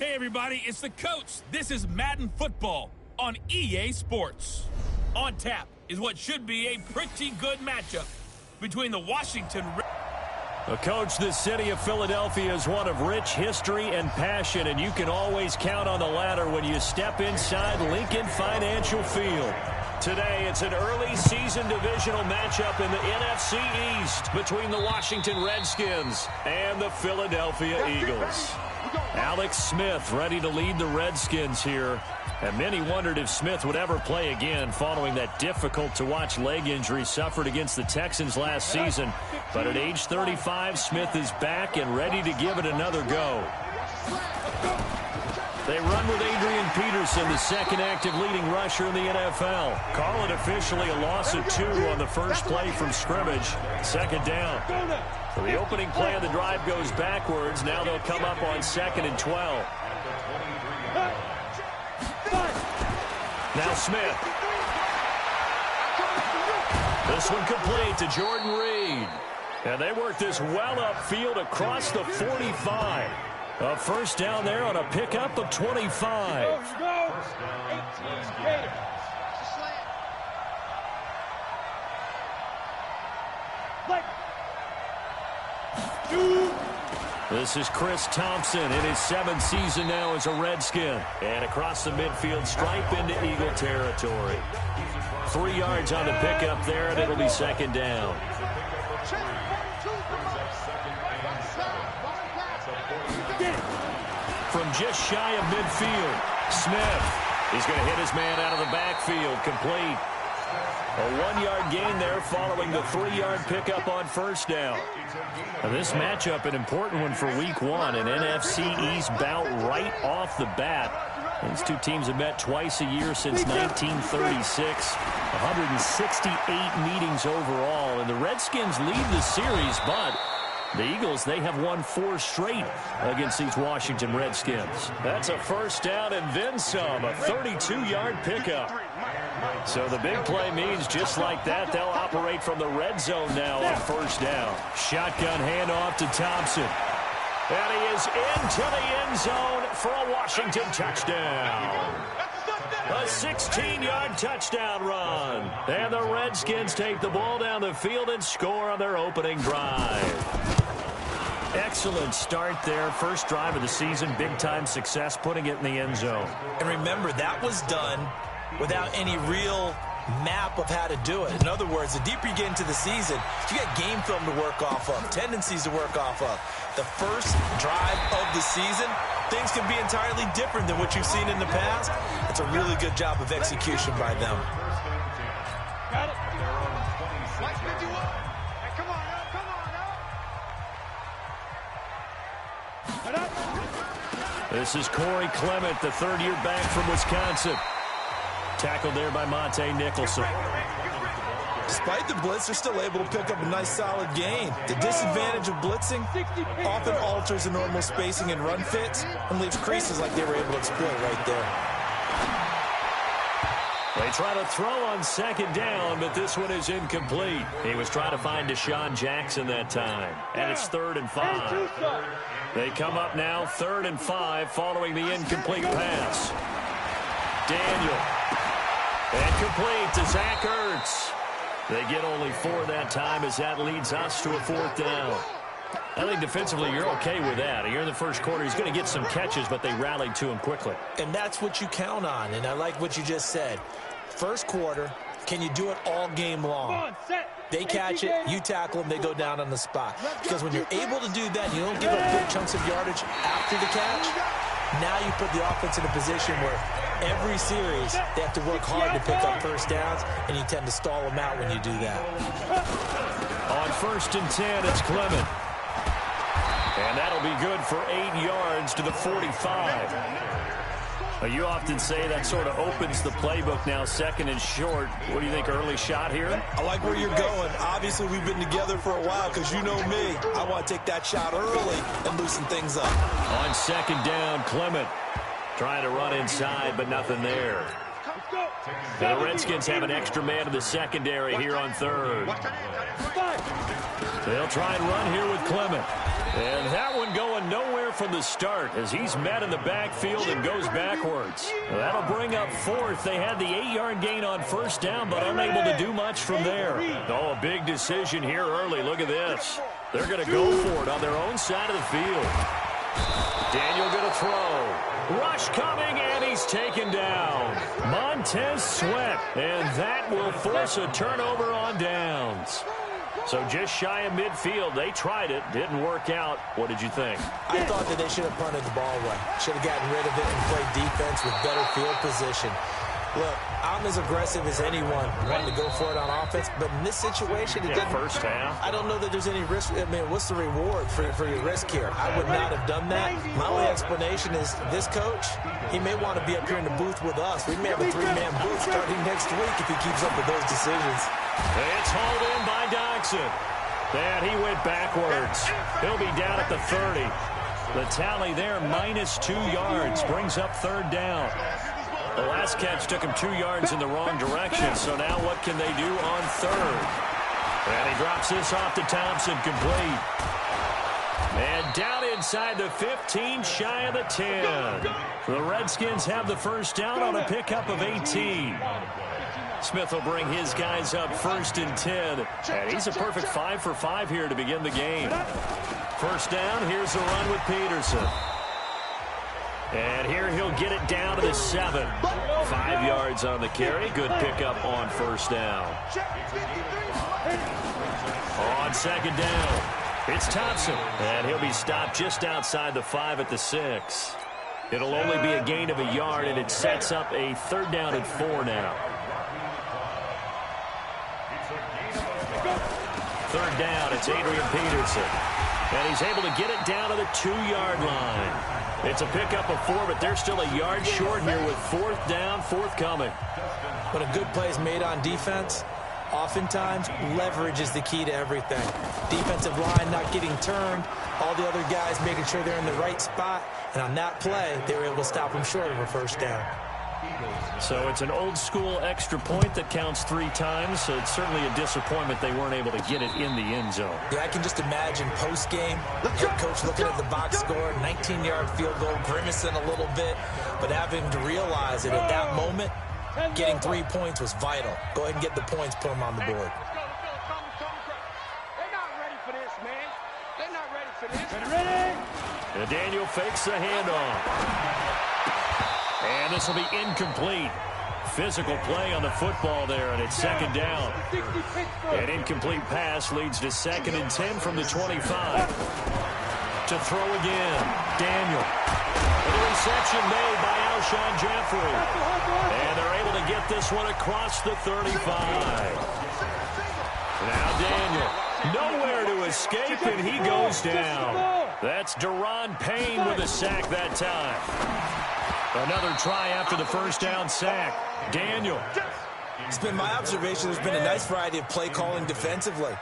Hey everybody, it's the coach. This is Madden football on EA Sports. On tap is what should be a pretty good matchup between the Washington Coach, the city of Philadelphia is one of rich history and passion, and you can always count on the latter when you step inside Lincoln Financial Field. Today, it's an early season divisional matchup in the NFC East between the Washington Redskins and the Philadelphia Eagles. Alex Smith ready to lead the Redskins here. And many wondered if Smith would ever play again following that difficult-to-watch leg injury suffered against the Texans last season. But at age 35, Smith is back and ready to give it another go. They run with Adrian Peterson, the second active leading rusher in the NFL. Call it officially a loss of 2 on the first play from scrimmage. Second down. So the opening play of the drive goes backwards. Now they'll come up on 2nd and 12. Now Smith. This one complete to Jordan Reed. And they work this well upfield across the 45. A first down there on a pickup of 25. This is Chris Thompson in his 7th season now as a Redskin. And across the midfield stripe into Eagle territory. 3 yards on the pickup there, and it'll be second down. From just shy of midfield, Smith is going to hit his man out of the backfield, complete. A 1-yard gain there following the 3-yard pickup on first down. Now this matchup, an important one for Week 1, an NFC East bout right off the bat. These two teams have met twice a year since 1936, 168 meetings overall, and the Redskins lead the series, but the Eagles, they have won 4 straight against these Washington Redskins. That's a first down and then some, a 32-yard pickup. So the big play means just like that, they'll operate from the red zone now on first down. Shotgun handoff to Thompson. And he is into the end zone for a Washington touchdown. A 16-yard touchdown run. And the Redskins take the ball down the field and score on their opening drive. Excellent start there. First drive of the season. Big-time success putting it in the end zone. And remember, that was done without any real map of how to do it. In other words, the deeper you get into the season, you got game film to work off of, tendencies to work off of. The first drive of the season, things can be entirely different than what you've seen in the past. It's a really good job of execution by them. Got it. Come on, come on. This is Corey Clement, the third-year back from Wisconsin. Tackled there by Monte Nicholson. Despite the blitz, they're still able to pick up a nice solid gain. The disadvantage of blitzing often alters the normal spacing and run fits and leaves creases like they were able to exploit right there. They try to throw on second down, but this one is incomplete. He was trying to find Deshaun Jackson that time. And it's 3rd and 5. They come up now 3rd and 5 following the incomplete pass. Daniel. And complete to Zach Ertz. They get only 4 that time as that leads us to a 4th down. I think defensively you're okay with that. Here in the first quarter, he's going to get some catches, but they rallied to him quickly. And that's what you count on, and I like what you just said. First quarter, can you do it all game long? They catch it, you tackle them, they go down on the spot. Because when you're able to do that, you don't give up big chunks of yardage after the catch. Now you put the offense in a position where every series they have to work hard to pick up first downs, and you tend to stall them out when you do that. On 1st and 10, it's Clement. And that'll be good for 8 yards to the 45. You often say that sort of opens the playbook now, 2nd and short. What do you think, early shot here? I like where you're going. Obviously, we've been together for a while because you know me. I want to take that shot early and loosen things up. On 2nd down, Clement trying to run inside, but nothing there. And the Redskins have an extra man in the secondary here on third. They'll try and run here with Clement. And that one going nowhere from the start as he's met in the backfield and goes backwards. That'll bring up fourth. They had the 8-yard gain on first down, but unable to do much from there. Oh, a big decision here early. Look at this. They're going to go for it on their own side of the field. Daniel going to throw. Rush coming, and he's taken down. Montez Sweat, and that will force a turnover on downs. So just shy of midfield. They tried it. Didn't work out. What did you think? I thought that they should have punted the ball away. Should have gotten rid of it and played defense with better field position. Look, I'm as aggressive as anyone wanting to go for it on offense, but in this situation, it didn't. First half. I don't know that there's any risk. I mean, what's the reward for your risk here? I would not have done that. My only explanation is this coach, he may want to be up here in the booth with us. We may have a 3-man booth starting next week if he keeps up with those decisions. It's hauled in by Doxson. And he went backwards. He'll be down at the 30. The tally there, -2 yards, brings up third down. The last catch took him 2 yards in the wrong direction, so now what can they do on third? And he drops this off to Thompson, complete. And down inside the 15, shy of the 10. The Redskins have the first down on a pickup of 18. Smith will bring his guys up 1st and 10. And he's a perfect 5 for 5 here to begin the game. First down, here's the run with Peterson. And here he'll get it down to the 7. 5 yards on the carry. Good pickup on first down. On second down, it's Thompson. And he'll be stopped just outside the 5 at the 6. It'll only be a gain of a yard, and it sets up a 3rd down and 4 now. 3rd down, it's Adrian Peterson. And he's able to get it down to the 2-yard line. It's a pickup of 4, but they're still a yard short here with 4th down, forthcoming. When a good play is made on defense, oftentimes leverage is the key to everything. Defensive line not getting turned, all the other guys making sure they're in the right spot, and on that play, they were able to stop them short of a first down. So it's an old-school extra point that counts 3 times, so it's certainly a disappointment they weren't able to get it in the end zone. Yeah, I can just imagine post-game, head coach looking at the box score, 19-yard field goal, grimacing a little bit, but having to realize that at that moment, getting 3 points was vital. Go ahead and get the points, put them on the board. They're not ready for this, man. They're not ready for this. Ready? And Daniel fakes the handoff. And this will be incomplete. Physical play on the football there, and it's 2nd down. An incomplete pass leads to 2nd and 10 from the 25. To throw again, Daniel. The reception made by Alshon Jeffrey. And they're able to get this one across the 35. Now Daniel, nowhere to escape, and he goes down. That's Deron Payne with a sack that time. Another try after the first down sack. Daniel. It's been my observation there's been a nice variety of play calling defensively.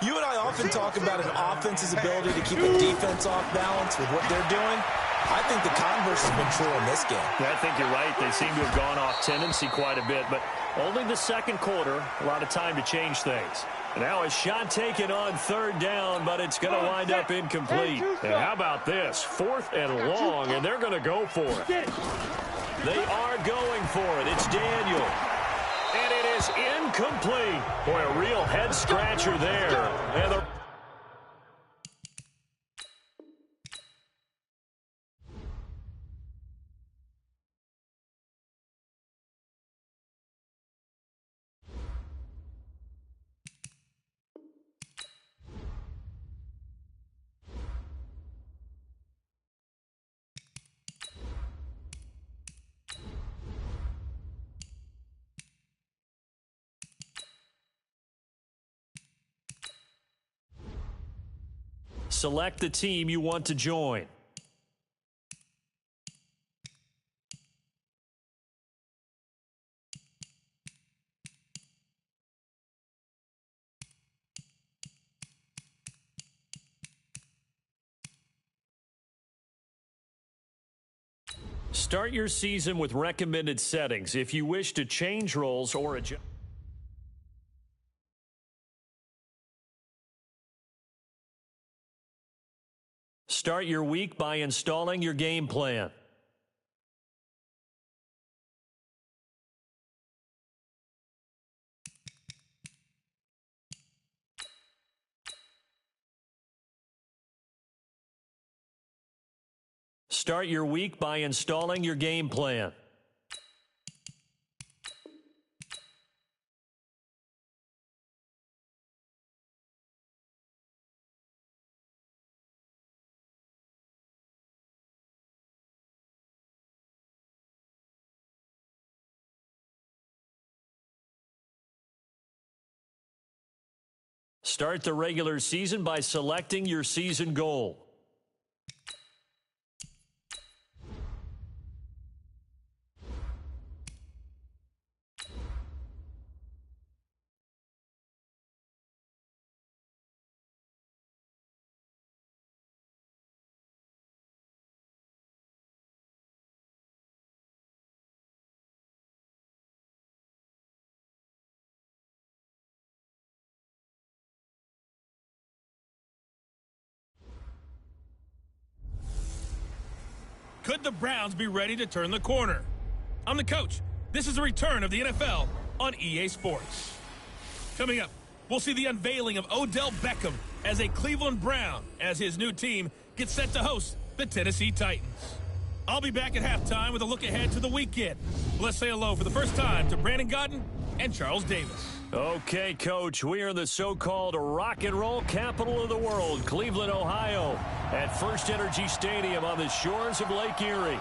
You and I often talk about an offense's ability to keep a defense off balance with what they're doing. I think the converse has been true in this game. Yeah, I think you're right. They seem to have gone off tendency quite a bit, but only the 2nd quarter, a lot of time to change things. Now a shot taken on 3rd down, but it's going to wind up incomplete. And how about this? 4th and long, and they're going to go for it. They are going for it. It's Daniel. And it is incomplete. Boy, a real head-scratcher there. And the select the team you want to join. Start your season with recommended settings. If you wish to change roles or adjust. Start your week by installing your game plan. Start your week by installing your game plan. Start the regular season by selecting your season goal. Could the Browns be ready to turn the corner? I'm the coach. This is the return of the NFL on EA Sports. Coming up, we'll see the unveiling of Odell Beckham as a Cleveland Brown as his new team gets set to host the Tennessee Titans. I'll be back at halftime with a look ahead to the weekend. Let's say hello for the first time to Brandon Godden and Charles Davis. Okay, Coach, we are in the so-called rock and roll capital of the world, Cleveland, Ohio, at First Energy Stadium on the shores of Lake Erie.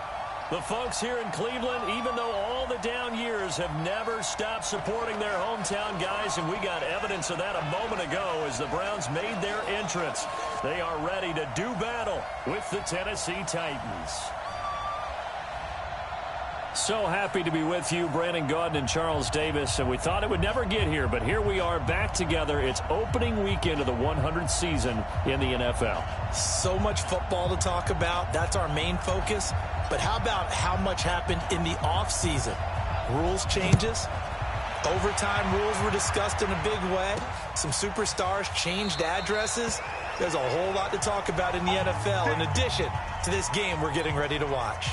The folks here in Cleveland, even though all the down years, have never stopped supporting their hometown guys, and we got evidence of that a moment ago as the Browns made their entrance. They are ready to do battle with the Tennessee Titans. So happy to be with you, Brandon Godden and Charles Davis, and we thought it would never get here, but here we are back together. It's opening weekend of the 100th season in the NFL. So much football to talk about. That's our main focus. But how about how much happened in the offseason? Rules changes. Overtime rules were discussed in a big way. Some superstars changed addresses. There's a whole lot to talk about in the NFL in addition to this game we're getting ready to watch.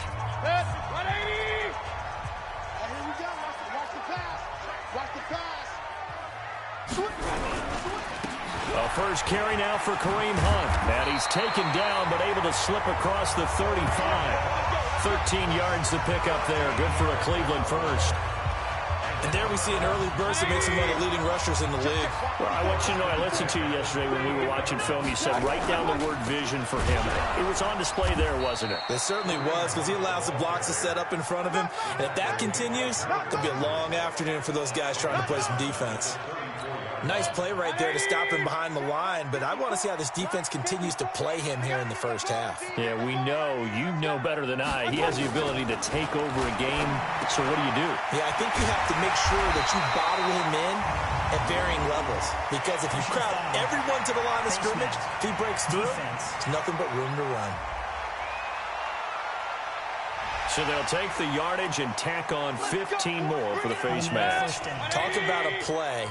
A first carry now for Kareem Hunt. And he's taken down but able to slip across the 35. 13 yards to pick up there. Good for a Cleveland first. And there we see an early burst that makes him one of the leading rushers in the league. Well, I want you to know, I listened to you yesterday when we were watching film. You said write down the word vision for him. It was on display there, wasn't it? It certainly was, because he allows the blocks to set up in front of him. And if that continues, it'll be a long afternoon for those guys trying to play some defense. Nice play right there to stop him behind the line, but I want to see how this defense continues to play him here in the first half. Yeah, we know. You know better than I. He has the ability to take over a game. So what do you do? Yeah, I think you have to make sure that you bottle him in at varying levels, because if you crowd everyone to the line of scrimmage, if he breaks through, there's nothing but room to run. So they'll take the yardage and tack on 15 more for the face mask. Talk about a play.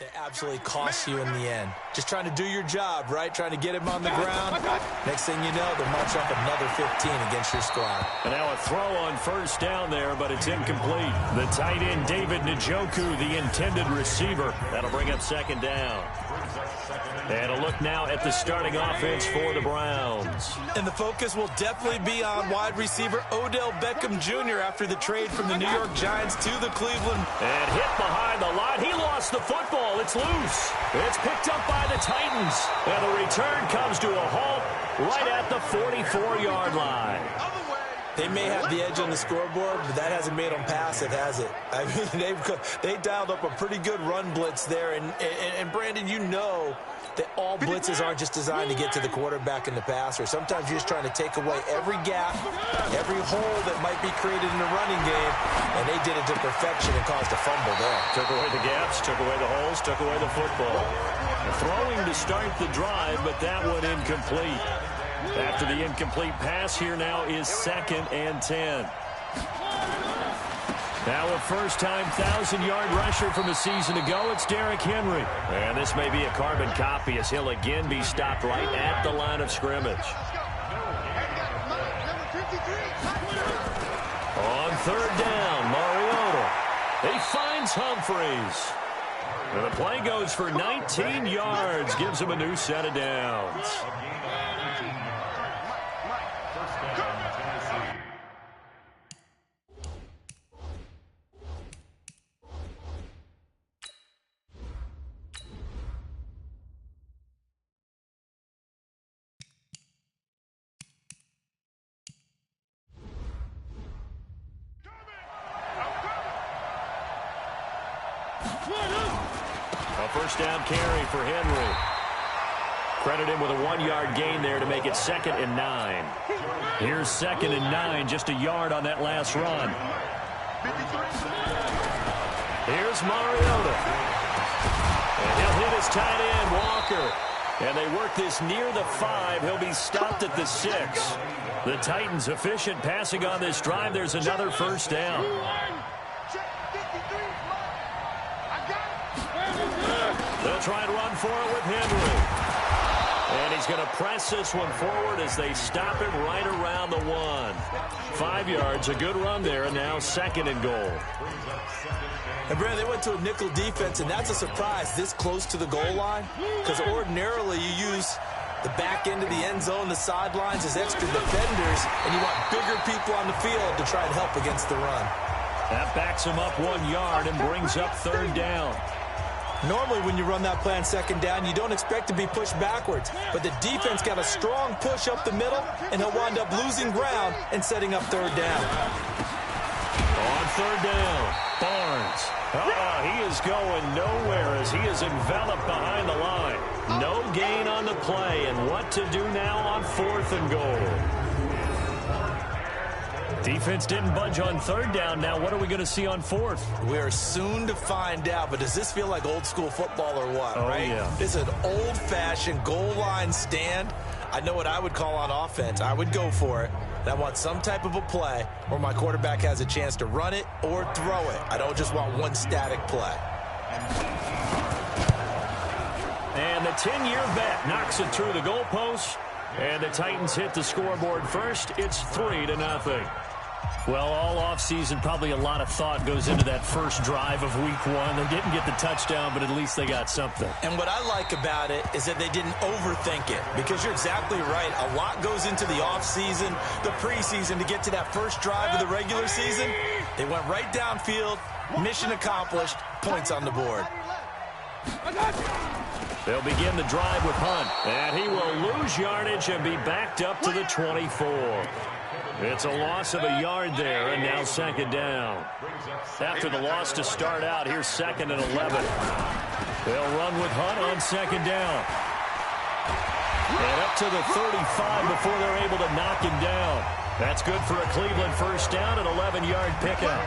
It absolutely costs you in the end. Just trying to do your job, right? Trying to get him on the ground. Next thing you know, they'll march up another 15 against your squad. And now a throw on first down there, but it's incomplete. The tight end, David Njoku, the intended receiver. That'll bring up second down. And a look now at the starting offense for the Browns. And the focus will definitely be on wide receiver Odell Beckham Jr. after the trade from the New York Giants to the Cleveland. And hit behind the line. He lost the football. It's loose. It's picked up by the Titans. And the return comes to a halt right at the 44-yard line. They may have the edge on the scoreboard, but that hasn't made them passive, has it? I mean, they dialed up a pretty good run blitz there. And Brandon, you know that all blitzes aren't just designed to get to the quarterback and the passer. Sometimes you're just trying to take away every gap, every hole that might be created in the running game, and they did it to perfection and caused a fumble there. Took away the gaps, took away the holes, took away the football. Throwing to start the drive, but that one incomplete. After the incomplete pass, here now is 2nd and 10. Now a first-time 1,000-yard rusher from a season ago, it's Derrick Henry. And this may be a carbon copy as he'll again be stopped right at the line of scrimmage. On 3rd down, Mariota. He finds Humphreys. And the play goes for 19 yards, gives him a new set of downs. A first down carry for Henry. Credit him with a 1-yard gain there to make it 2nd and 9. Here's 2nd and 9, just a yard on that last run. Here's Mariota. And he'll hit his tight end, Walker. And they work this near the 5. He'll be stopped at the 6. The Titans efficient passing on this drive. There's another first down. They'll try and run for it with Henry. And he's going to press this one forward as they stop him right around the 1. 5 yards, a good run there, and now 2nd and goal. And, Brandon, they went to a nickel defense, and that's a surprise this close to the goal line, because ordinarily you use the back end of the end zone, the sidelines as extra defenders, and you want bigger people on the field to try and help against the run. That backs him up 1 yard and brings up 3rd down. Normally when you run that play on 2nd down, you don't expect to be pushed backwards. But the defense got a strong push up the middle, and he'll wind up losing ground and setting up 3rd down. On 3rd down, Barnes. He is going nowhere as he is enveloped behind the line. No gain on the play, and what to do now on 4th and goal. Defense didn't budge on 3rd down. Now what are we going to see on 4th? We are soon to find out, but does this feel like old school football or what, right? Yeah. This is an old-fashioned goal line stand. I know what I would call on offense. I would go for it. And I want some type of a play where my quarterback has a chance to run it or throw it. I don't just want one static play. And the 10-year vet knocks it through the goalpost. And the Titans hit the scoreboard first. It's 3-0. Well, all offseason, probably a lot of thought goes into that first drive of week 1. They didn't get the touchdown, but at least they got something. And what I like about it is that they didn't overthink it, because you're exactly right. A lot goes into the offseason, the preseason to get to that first drive of the regular season. They went right downfield, mission accomplished, points on the board. They'll begin the drive with Hunt, and he will lose yardage and be backed up to the 24. It's a loss of a yard there, and now 2nd down. After the loss to start out, here's 2nd and 11. They'll run with Hunt on 2nd down. And up to the 35 before they're able to knock him down. That's good for a Cleveland first down, an 11-yard pickup.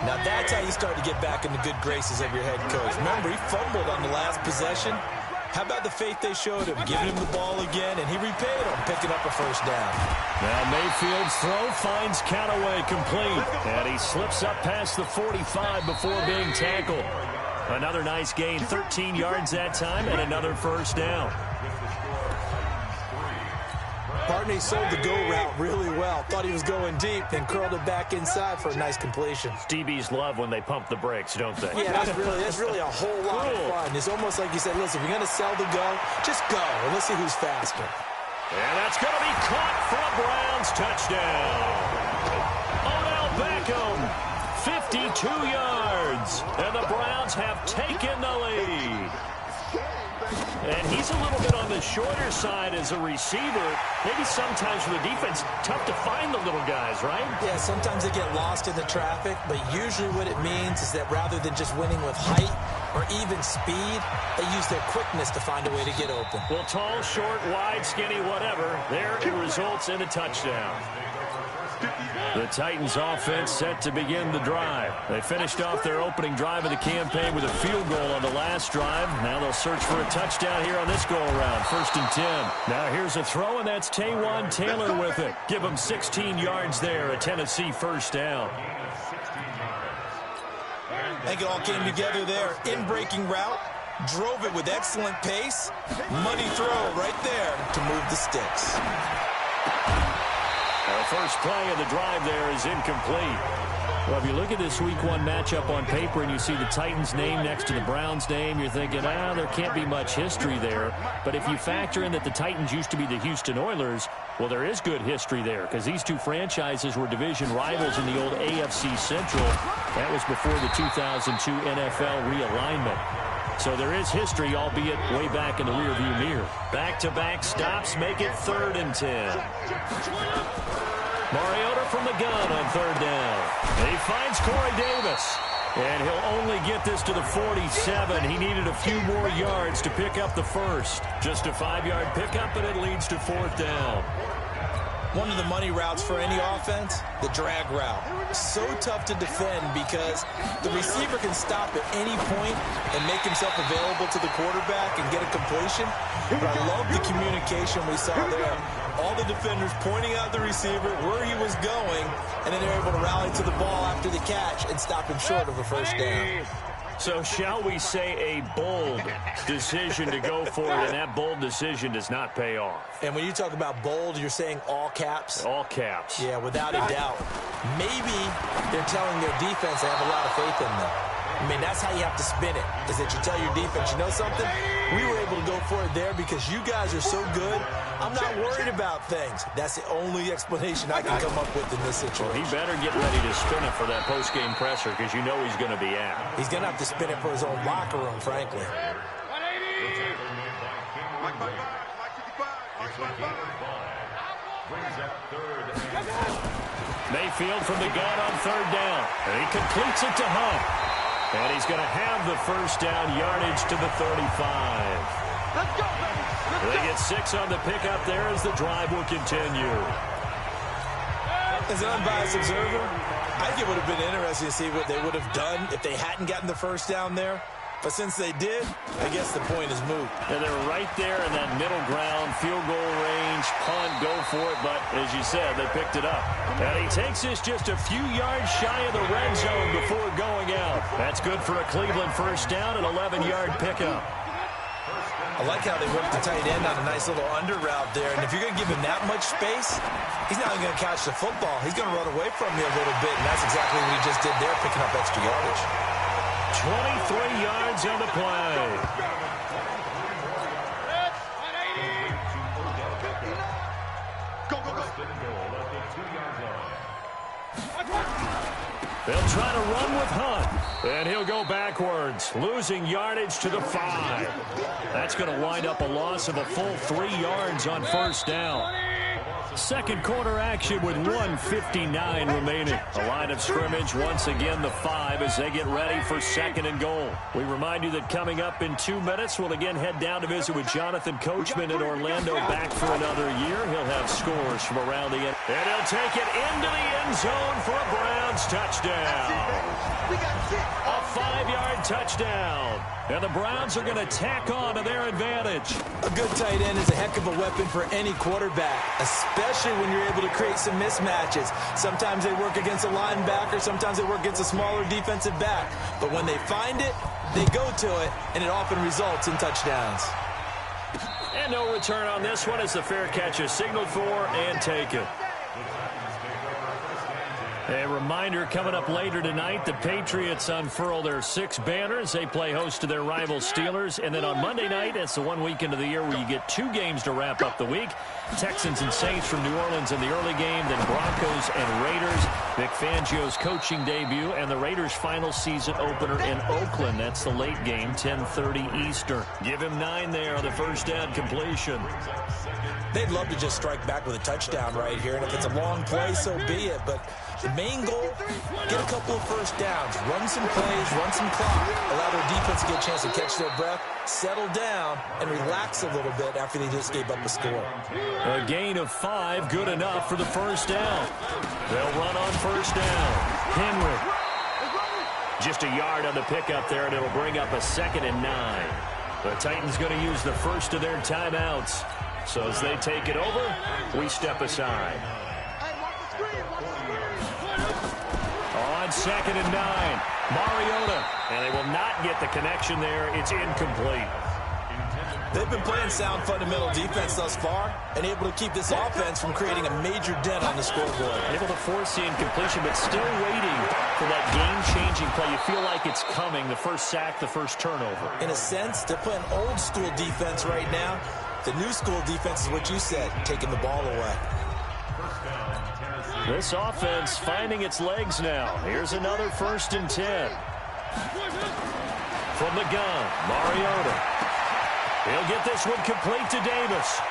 Now that's how you start to get back in the good graces of your head coach. Remember, he fumbled on the last possession. How about the faith they showed him, giving him the ball again, and he repaid him, picking up a first down. Now Mayfield's throw finds Callaway complete, and he slips up past the 45 before being tackled. Another nice gain, 13 yards that time, and another first down. Partney sold the go route really well. Thought he was going deep, then curled it back inside for a nice completion. DBs love when they pump the brakes, don't they? Yeah, that's really a whole lot of fun. It's almost like you said, listen, if you're going to sell the go, just go, and let's see who's faster. And that's going to be caught for a Browns touchdown. Odell Beckham, 52 yards, and the Browns have taken the lead. And he's a little bit on the the shorter side as a receiver. Maybe sometimes for the defense, tough to find the little guys, right? Yeah, sometimes they get lost in the traffic, but usually what it means is that rather than just winning with height or even speed, they use their quickness to find a way to get open. Well, tall, short, wide, skinny, whatever, there it results in a touchdown. The Titans offense set to begin the drive. They finished off their opening drive of the campaign with a field goal on the last drive. Now they'll search for a touchdown here on this go-around. 1st and 10. Now here's a throw, and that's Taywan Taylor with it. Give him 16 yards there, a Tennessee first down. I think it all came together there. In-breaking route, drove it with excellent pace. Money throw right there to move the sticks. The first play of the drive there is incomplete. Well, if you look at this Week 1 matchup on paper and you see the Titans' name next to the Browns' name, you're thinking, there can't be much history there. But if you factor in that the Titans used to be the Houston Oilers, well, there is good history there because these two franchises were division rivals in the old AFC Central. That was before the 2002 NFL realignment. So there is history, albeit way back in the rearview mirror. Back-to-back stops make it 3rd and 10. Mariota from the gun on 3rd down. And he finds Corey Davis. And he'll only get this to the 47. He needed a few more yards to pick up the first. Just a 5-yard pickup, and it leads to 4th down. One of the money routes for any offense, the drag route. So tough to defend because the receiver can stop at any point and make himself available to the quarterback and get a completion. But I love the communication we saw there. All the defenders pointing out the receiver, where he was going, and then they're able to rally to the ball after the catch and stop him short of a first down. So shall we say a bold decision to go for it, and that bold decision does not pay off. And when you talk about bold, you're saying all caps? All caps. Yeah, without a doubt. Maybe they're telling their defense they have a lot of faith in them. I mean, that's how you have to spin it, is that you tell your defense, you know something? We were able to go for it there because you guys are so good. I'm not worried about things. That's the only explanation I can come up with in this situation. Well, he better get ready to spin it for that post-game presser because you know he's going to be out. He's going to have to spin it for his own locker room, frankly. Mayfield from the gun on 3rd down. And he completes it to Hunt. And he's going to have the first down, yardage to the 35. Let's go, baby. They get 6 on the pickup there as the drive will continue. As an unbiased observer, I think it would have been interesting to see what they would have done if they hadn't gotten the first down there. But since they did, I guess the point is moot. And they're right there in that middle ground, field goal range, punt, go for it. But as you said, they picked it up. And he takes this just a few yards shy of the red zone before going out. That's good for a Cleveland first down, an 11-yard pickup. I like how they worked the tight end on a nice little under route there. And if you're going to give him that much space, he's not going to catch the football. He's going to run away from you a little bit, and that's exactly what he just did there, picking up extra yardage. 23 yards on the play. They'll try to run with Hunt, and he'll go backwards, losing yardage to the 5. That's going to wind up a loss of a full 3 yards on first down. Second quarter action with 1:59 remaining. A line of scrimmage, once again the 5 as they get ready for 2nd and goal. We remind you that coming up in 2 minutes, we'll again head down to visit with Jonathan Coachman in Orlando, back for another year. He'll have scores from around the end. And he'll take it into the end zone for a Browns touchdown. A 5-yard touchdown. And the Browns are going to tack on to their advantage. A good tight end is a heck of a weapon for any quarterback, especially when you're able to create some mismatches. Sometimes they work against a linebacker, sometimes they work against a smaller defensive back. But when they find it, they go to it, and it often results in touchdowns. And no return on this one as the fair catch is signaled for and taken. A reminder coming up later tonight, the Patriots unfurl their 6 banners. They play host to their rival Steelers. And then on Monday night, it's the one weekend of the year where you get 2 games to wrap up the week. Texans and Saints from New Orleans in the early game, then Broncos and Raiders. Vic Fangio's coaching debut and the Raiders' final season opener in Oakland. That's the late game, 10:30 Eastern. Give him 9 there on the first down completion. They'd love to just strike back with a touchdown right here, and if it's a long play, so be it. But the main goal, get a couple of first downs, run some plays, run some clock, allow their defense to get a chance to catch their breath, settle down, and relax a little bit after they just gave up a score. A gain of 5, good enough for the first down. They'll run on first down. Henry. Just a yard on the pickup there, and it'll bring up a 2nd and 9. The Titans going to use the first of their timeouts. So as they take it over, we step aside. On 2nd and 9, Mariota. And they will not get the connection there. It's incomplete. They've been playing sound fundamental defense thus far and able to keep this offense from creating a major dent on the scoreboard. Able to force the incompletion, but still waiting for that game-changing play. You feel like it's coming, the first sack, the first turnover. In a sense, they're playing old-school defense right now. The new school defense is what you said, taking the ball away. This offense finding its legs now. Here's another 1st and 10. From the gun, Mariota. He'll get this one complete to Davis.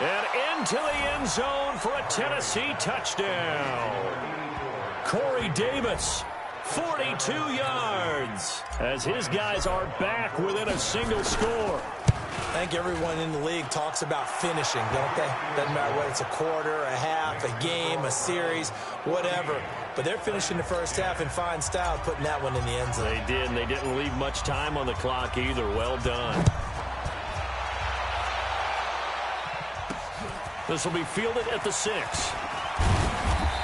And into the end zone for a Tennessee touchdown. Corey Davis, 42 yards, as his guys are back within a single score. I think everyone in the league talks about finishing, don't they? Doesn't matter whether it's a quarter, a half, a game, a series, whatever. But they're finishing the first half in fine style, putting that one in the end zone. They did, and they didn't leave much time on the clock either. Well done. This will be fielded at the 6.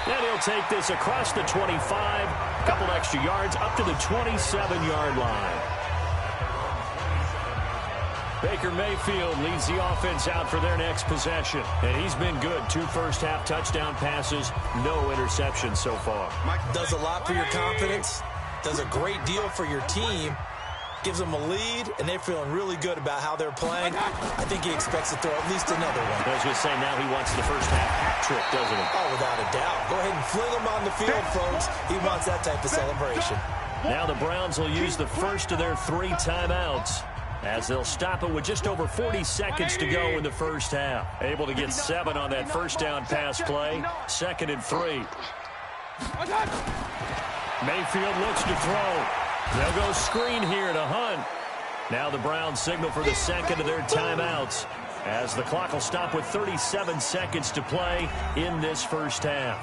And he'll take this across the 25, a couple extra yards, up to the 27-yard line. Baker Mayfield leads the offense out for their next possession. And he's been good. 2 first-half touchdown passes, no interceptions so far. Does a lot for your confidence, does a great deal for your team, gives them a lead, and they're feeling really good about how they're playing. I think he expects to throw at least another one. I was going to say, now he wants the first-half hat trick, doesn't he? Oh, without a doubt. Go ahead and fling him on the field, folks. He wants that type of celebration. Now the Browns will use the first of their 3 timeouts, as they'll stop it with just over 40 seconds to go in the first half. Able to get 7 on that first down pass play. 2nd and 3. Mayfield looks to throw. They'll go screen here to Hunt. Now the Browns signal for the 2nd of their timeouts, as the clock will stop with 37 seconds to play in this first half.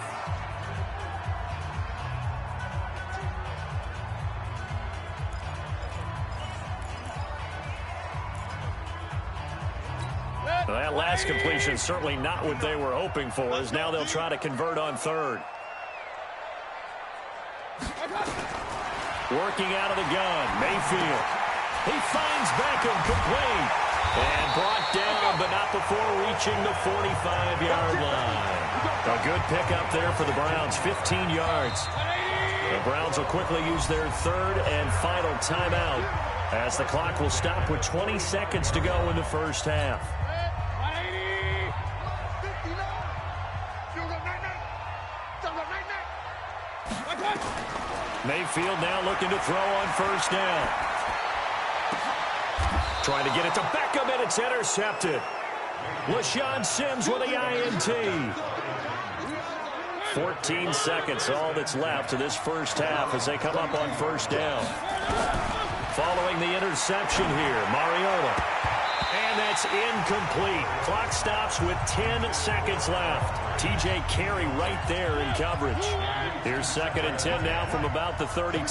Well, that last completion certainly not what they were hoping for, as now they'll try to convert on 3rd. Working out of the gun, Mayfield. He finds Beckham complete. And brought down, but not before reaching the 45-yard line. A good pickup there for the Browns, 15 yards. The Browns will quickly use their 3rd and final timeout, as the clock will stop with 20 seconds to go in the first half. Mayfield now looking to throw on first down. Trying to get it to Beckham, and it's intercepted. LaShawn Sims with the INT. 14 seconds, all that's left to this first half as they come up on first down. Following the interception here, Mariota. And that's incomplete. Clock stops with 10 seconds left. TJ Carey right there in coverage. Here's 2nd and 10 now from about the 32.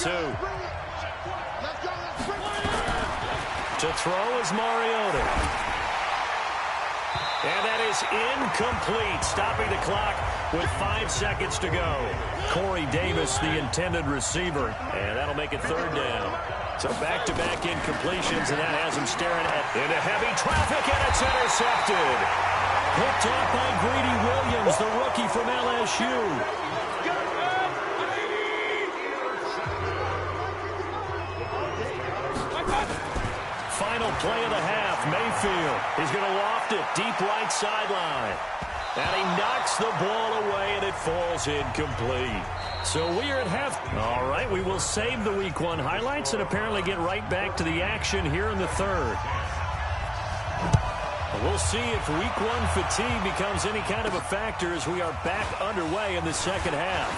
To throw is Mariota. And that is incomplete, stopping the clock with 5 seconds to go. Corey Davis, the intended receiver, and that'll make it 3rd down. So back-to-back incompletions, and that has him staring into heavy traffic, and it's intercepted. Picked off by Greedy Williams, the rookie from LSU. final play of the half. Mayfield, he's going to loft it deep right sideline. And he knocks the ball away, and it falls incomplete. So we are at half. All right, we will save the Week 1 highlights and apparently get right back to the action here in the third. We'll see if Week 1 fatigue becomes any kind of a factor as we are back underway in the second half.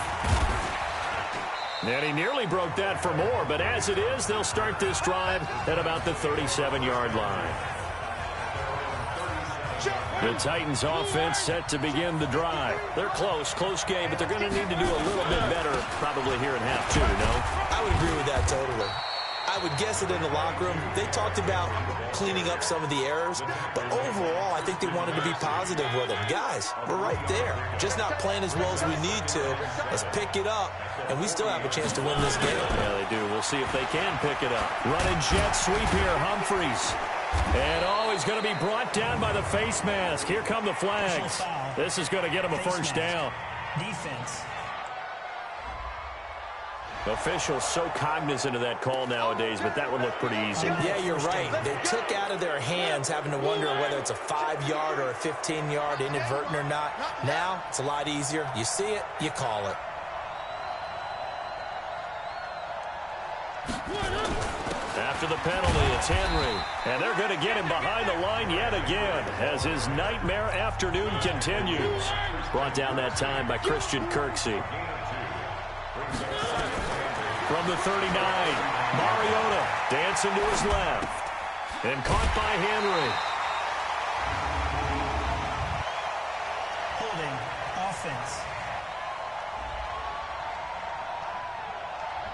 And he nearly broke that for more, but as it is, they'll start this drive at about the 37-yard line. The Titans offense set to begin the drive. They're close game, but they're going to need to do a little bit better probably here in half two, no? I would agree with that totally. I would guess that in the locker room, they talked about cleaning up some of the errors, but overall, I think they wanted to be positive with them. Guys, we're right there. Just not playing as well as we need to. Let's pick it up, and we still have a chance to win this game. Yeah, they do. We'll see if they can pick it up. Running jet sweep here, Humphreys. And, he's going to be brought down by the face mask. Here come the flags. This is going to get him a first down. Defense. Officials so cognizant of that call nowadays, but that would look pretty easy. Yeah, you're right. They took out of their hands having to wonder whether it's a 5-yard or a 15-yard, inadvertent or not. Now, it's a lot easier. You see it, you call it. After the penalty, it's Henry. And they're going to get him behind the line yet again as his nightmare afternoon continues. Brought down that time by Christian Kirksey. From the 39, Mariota dancing to his left. And caught by Henry. Holding offense.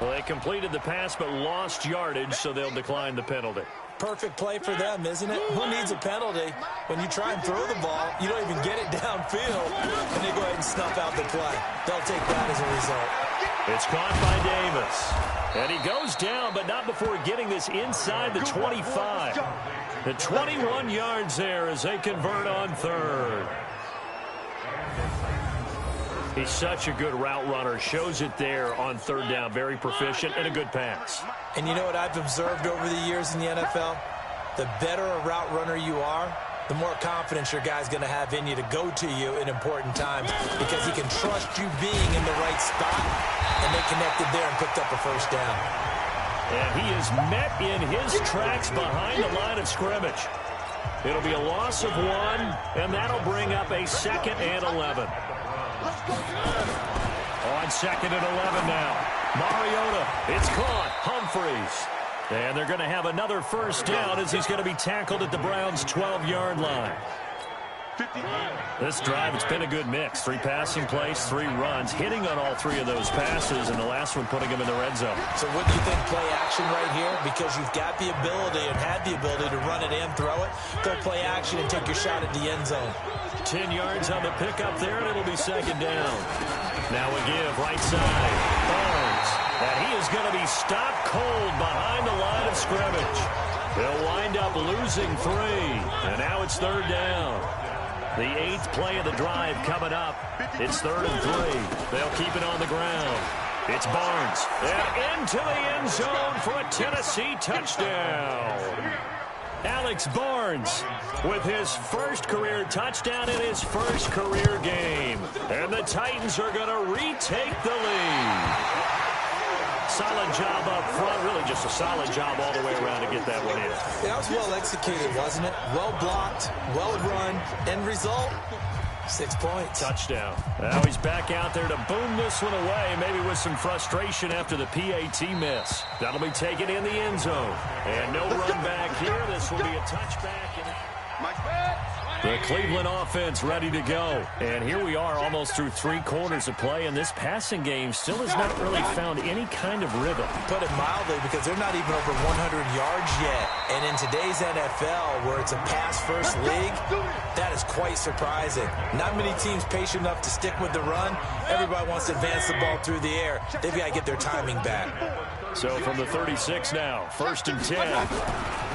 Well, they completed the pass but lost yardage, so they'll decline the penalty. Perfect play for them, isn't it? Who needs a penalty? When you try and throw the ball, you don't even get it downfield, and they go ahead and snuff out the play. They'll take that as a result. It's caught by Davis. And he goes down, but not before getting this inside the 25. The 21 yards there as they convert on third. He's such a good route runner. Shows it there on third down. Very proficient and a good pass. And you know what I've observed over the years in the NFL? The better a route runner you are, the more confidence your guy's going to have in you to go to you in important times because he can trust you being in the right spot, and they connected there and picked up a first down. And he is met in his tracks behind the line of scrimmage. It'll be a loss of 1, and that'll bring up a 2nd and 11. On 2nd and 11 now. Mariota, it's caught. Humphreys. And they're going to have another first down as he's going to be tackled at the Browns' 12-yard line. This drive, it's been a good mix. 3 passing plays, 3 runs, hitting on all 3 of those passes, and the last one putting him in the red zone. So wouldn't you think play action right here? Because you've got the ability and had the ability to run it and throw it. Go play action and take your shot at the end zone. 10 yards on the pickup there, and it'll be 2nd down. Now a give, right side. Barnes. And he is going to be stopped cold behind the line of scrimmage. They'll wind up losing 3. And now it's 3rd down. The 8th play of the drive coming up. It's 3rd and 3. They'll keep it on the ground. It's Barnes. And into the end zone for a Tennessee touchdown. Alex Barnes with his first career touchdown in his first career game. And the Titans are going to retake the lead. Solid job up front. Really just a solid job all the way around to get that one in. That was well executed, wasn't it? Well blocked, well run. End result, 6 points. Touchdown. Now he's back out there to boom this one away, maybe with some frustration after the PAT miss. That'll be taken in the end zone. And no run back here. This will be a touchback. The Cleveland offense ready to go. And here we are almost through 3 quarters of play, and this passing game still has not really found any kind of rhythm. Put it mildly, because they're not even over 100 yards yet. And in today's NFL, where it's a pass-first league, that is quite surprising. Not many teams patient enough to stick with the run. Everybody wants to advance the ball through the air. They've got to get their timing back. So from the 36 now, 1st and 10.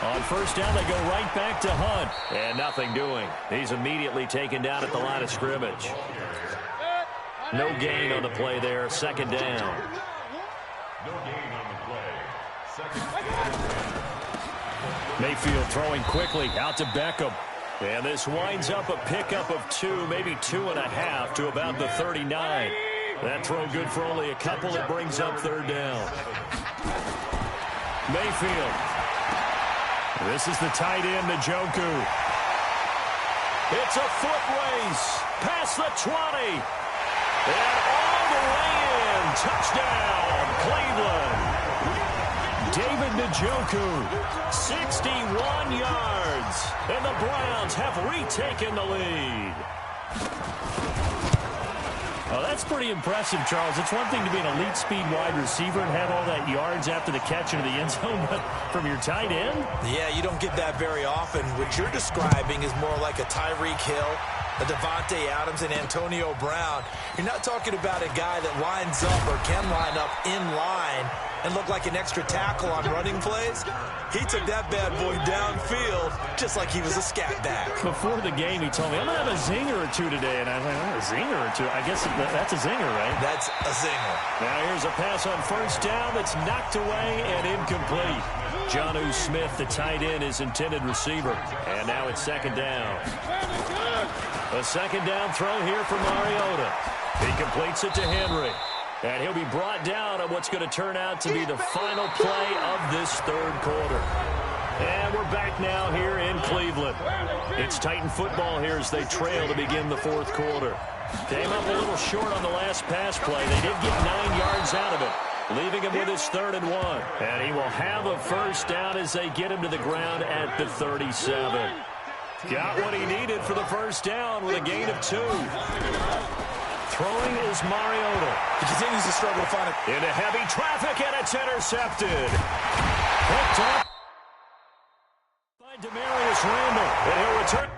On first down, they go right back to Hunt. And nothing doing. He's immediately taken down at the line of scrimmage. No gain on the play there. 2nd down. No gain on the play. 2nd down. Mayfield throwing quickly out to Beckham. And this winds up a pickup of 2, maybe 2.5 to about the 39. That throw good for only a couple. It brings up third down. Mayfield. This is the tight end, Njoku. It's a foot race past the 20. And all the way in. Touchdown, Cleveland. David Njoku, 61 yards. And the Browns have retaken the lead. Oh, that's pretty impressive, Charles. It's one thing to be an elite speed wide receiver and have all that yards after the catch into the end zone, but from your tight end? Yeah, you don't get that very often. What you're describing is more like a Tyreek Hill, a Devontae Adams, and Antonio Brown. You're not talking about a guy that lines up or can line up in line and look like an extra tackle on running plays. He took that bad boy downfield just like he was a scat back. Before the game, he told me, I'm going to have a zinger or two today. And I was like, oh, a zinger or two? I guess that's a zinger, right? That's a zinger. Now here's a pass on first down that's knocked away and incomplete. Jonnu Smith, the tight end, his intended receiver. And now it's second down. A second down throw here for Mariota. He completes it to Henry. And he'll be brought down on what's going to turn out to be the final play of this third quarter. And we're back now here in Cleveland. It's Titan football here as they trail to begin the fourth quarter. Came up a little short on the last pass play. They did get 9 yards out of it, leaving him with his 3rd and 1. And he will have a first down as they get him to the ground at the 37. Got what he needed for the first down with a gain of 2. Throwing is Mariota. He continues to struggle to find it. Into heavy traffic, and it's intercepted. Picked up by Demarius Randall. And he'll return.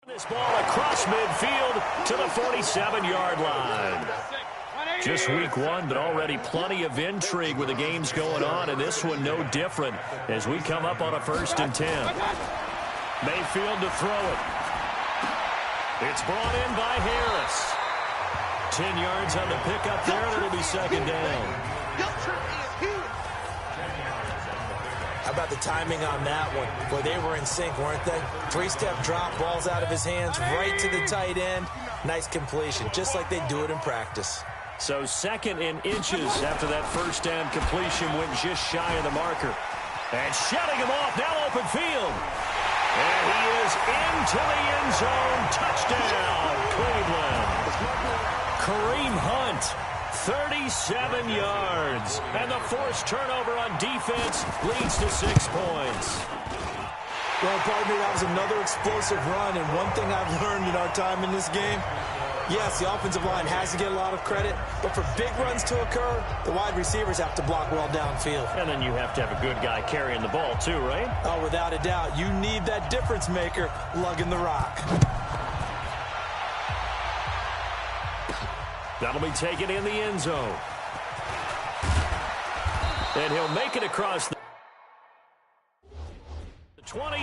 This ball across midfield to the 47-yard line. Just week 1, but already plenty of intrigue with the games going on, and this one no different as we come up on a 1st and 10. Mayfield to throw it. It's brought in by Harris. 10 yards on the pickup there, and it'll be second down. How about the timing on that one? Boy, they were in sync, weren't they? 3-step drop, balls out of his hands, right to the tight end. Nice completion, just like they do it in practice. So 2nd in inches after that first down completion went just shy of the marker. And shutting him off, now open field. And he is into the end zone. Touchdown, Cleveland. Kareem Hunt, 37 yards. And the forced turnover on defense leads to 6 points. Well, partner, that was another explosive run. And one thing I've learned in our time in this game, yes, the offensive line has to get a lot of credit, but for big runs to occur, the wide receivers have to block well downfield. And then you have to have a good guy carrying the ball too, right? Oh, without a doubt. You need that difference maker lugging the rock. That'll be taken in the end zone. And he'll make it across the 20,